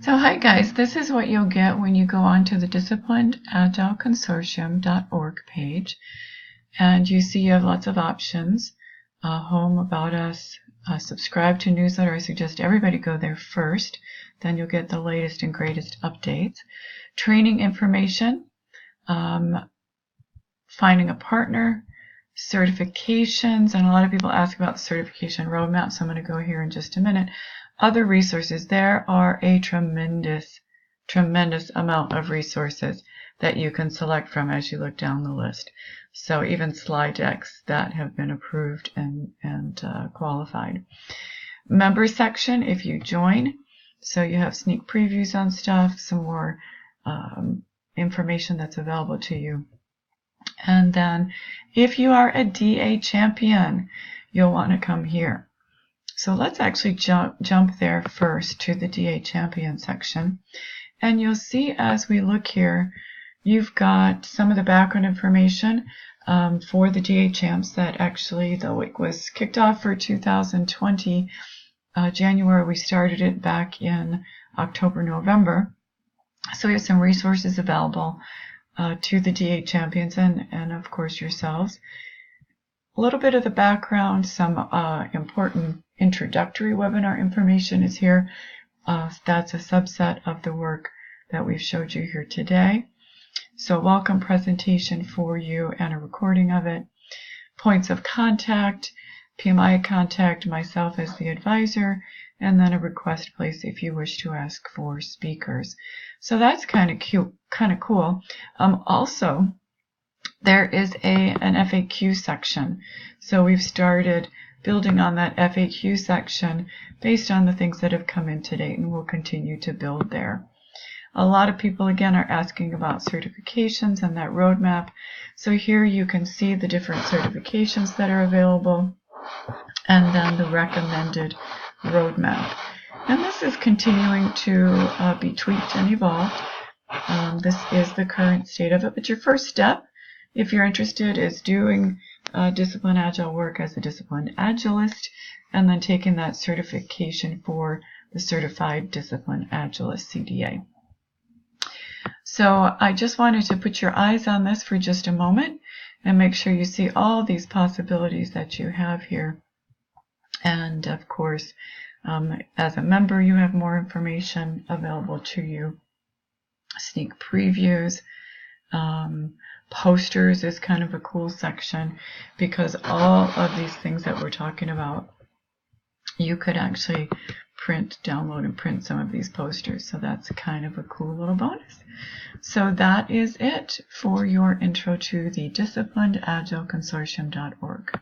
So hi guys, this is what you'll get when you go onto the disciplinedagileconsortium.org page, and you see you have lots of options. Home, About Us, subscribe to newsletter. I suggest everybody go there first, then you'll get the latest and greatest updates. Training information, finding a partner, certifications, and a lot of people ask about the certification roadmap, so I'm going to go here in just a minute. Other resources. There are a tremendous amount of resources that you can select from as you look down the list. So even slide decks that have been approved and qualified. Member section if you join. So you have sneak previews on stuff, some more information that's available to you. And then if you are a DA champion, you'll want to come here. So let's actually jump there first to the DA champion section. And you'll see as we look here, you've got some of the background information for the DA champs that actually the week was kicked off for 2020. January, we started it back in October, November. So we have some resources available to the DA champions and of course yourselves. A little bit of the background, some important introductory webinar information is here. That's a subset of the work that we've showed you here today. So welcome presentation for you and a recording of it. Points of contact, PMI contact, myself as the advisor, and then a request place if you wish to ask for speakers. So that's kind of cute, kind of cool. Also, there is an FAQ section. So we've started building on that FAQ section based on the things that have come in to date, and we'll continue to build there. A lot of people again are asking about certifications and that roadmap. So here you can see the different certifications that are available and then the recommended roadmap. And this is continuing to be tweaked and evolved. This is the current state of it, but your first step, if you're interested, is doing Discipline Agile work as a Disciplined Agilist and then taking that certification for the Certified Disciplined Agilist CDA. So I just wanted to put your eyes on this for just a moment and make sure you see all these possibilities that you have here. And of course, as a member, you have more information available to you. Sneak previews. Posters is kind of a cool section because all of these things that we're talking about, you could actually download and print some of these posters. So that's kind of a cool little bonus. So that is it for your intro to the disciplinedagileconsortium.org.